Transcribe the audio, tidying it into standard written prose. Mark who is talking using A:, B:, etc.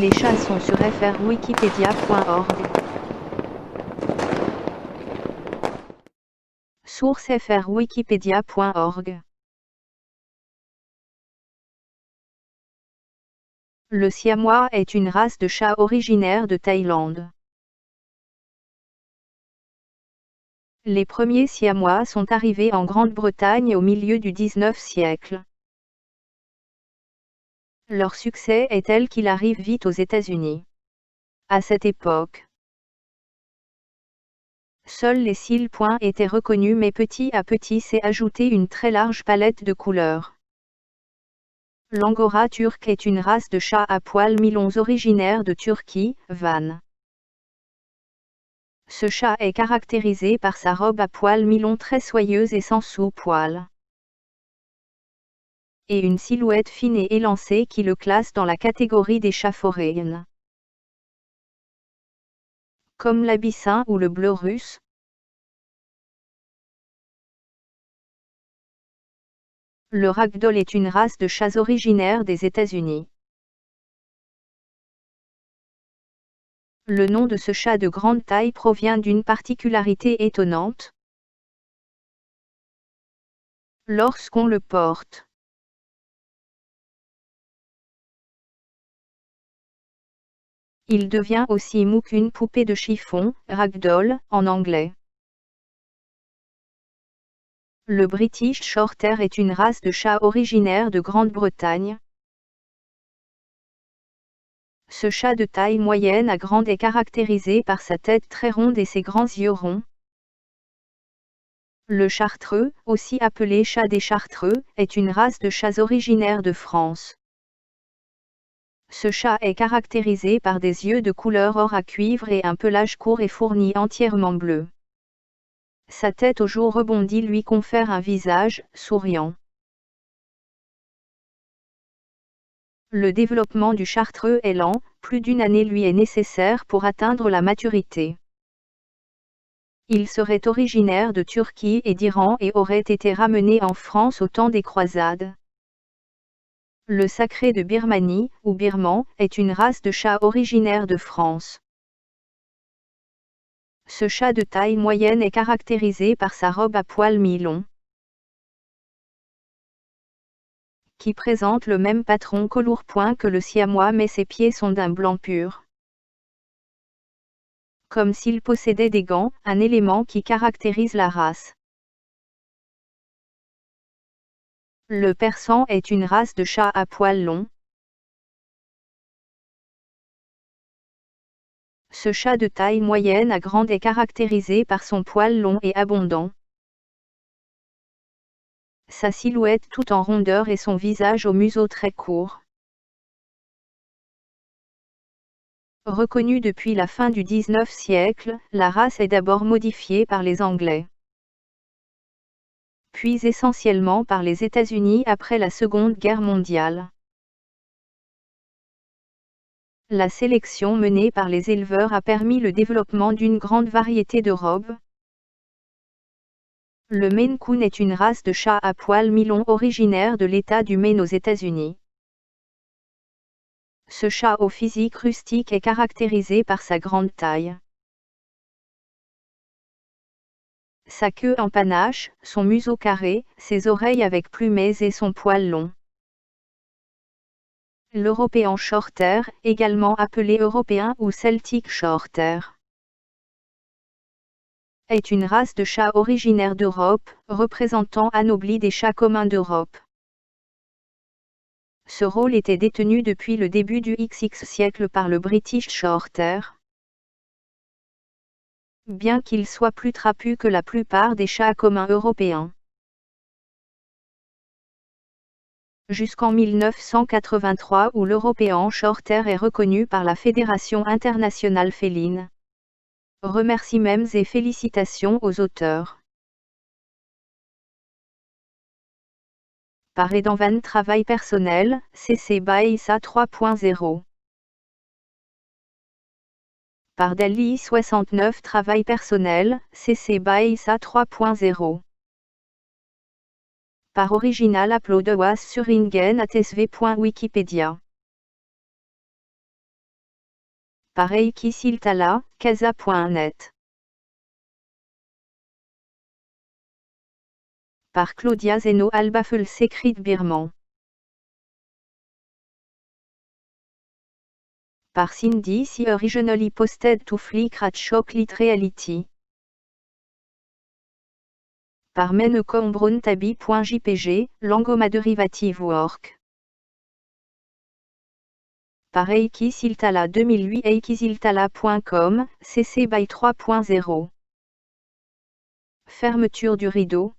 A: Les chats sont sur frwikipedia.org. Source frwikipedia.org. Le siamois est une race de chat originaire de Thaïlande. Les premiers siamois sont arrivés en Grande-Bretagne au milieu du XIXe siècle. Leur succès est tel qu'il arrive vite aux États-Unis. À cette époque, seuls les cils points étaient reconnus, mais petit à petit s'est ajoutée une très large palette de couleurs. L'Angora turc est une race de chats à poils mi-longs originaire de Turquie, Van. Ce chat est caractérisé par sa robe à poils mi-longs très soyeuse et sans sous-poils, et une silhouette fine et élancée qui le classe dans la catégorie des chats forains. Comme l'abyssin ou le bleu russe. Le ragdoll est une race de chats originaire des États-Unis. Le nom de ce chat de grande taille provient d'une particularité étonnante. Lorsqu'on le porte, il devient aussi mou qu'une poupée de chiffon, ragdoll, en anglais. Le British Shorthair est une race de chat originaire de Grande-Bretagne. Ce chat de taille moyenne à grande est caractérisé par sa tête très ronde et ses grands yeux ronds. Le Chartreux, aussi appelé chat des Chartreux, est une race de chats originaire de France. Ce chat est caractérisé par des yeux de couleur or à cuivre et un pelage court et fourni entièrement bleu. Sa tête au jour rebondie lui confère un visage souriant. Le développement du Chartreux est lent, plus d'une année lui est nécessaire pour atteindre la maturité. Il serait originaire de Turquie et d'Iran et aurait été ramené en France au temps des croisades. Le Sacré de Birmanie, ou birman, est une race de chat originaire de France. Ce chat de taille moyenne est caractérisé par sa robe à poils mi-longs, qui présente le même patron collour-point que le siamois, mais ses pieds sont d'un blanc pur. Comme s'il possédait des gants, un élément qui caractérise la race. Le persan est une race de chat à poils longs. Ce chat de taille moyenne à grande est caractérisé par son poil long et abondant, sa silhouette tout en rondeur et son visage au museau très court. Reconnue depuis la fin du XIXe siècle, la race est d'abord modifiée par les Anglais, puis essentiellement par les États-Unis après la Seconde Guerre mondiale. La sélection menée par les éleveurs a permis le développement d'une grande variété de robes. Le Maine Coon est une race de chat à poils mi-longs originaire de l'État du Maine aux États-Unis. Ce chat au physique rustique est caractérisé par sa grande taille, sa queue en panache, son museau carré, ses oreilles avec plumées et son poil long. L'European Shorthair, également appelé européen ou Celtic Shorthair, est une race de chat originaire d'Europe, représentant anobli des chats communs d'Europe. Ce rôle était détenu depuis le début du XX siècle par le British Shorthair, bien qu'il soit plus trapu que la plupart des chats communs européens. Jusqu'en 1983 où l'European Shorthair est reconnu par la Fédération internationale féline. Remercie mêmes et félicitations aux auteurs. Par Edan Van Travail personnel, CC BY SA 3.0. Par Dali 69 Travail personnel, CC BY SA 3.0. Par Original Upload Was sur Ingen@sv.wikipedia. Par Eiki Siltala, casa.net. Par Claudia Zeno Albafel Secret Birman. Par Cindy Si originally posted to Flickr at Chocolate Reality. Par menecombruntabi.jpg, Langoma Derivative Work. Par Eiki Siltala 2008 eikisiltala.com, CC BY 3.0. Fermeture du rideau.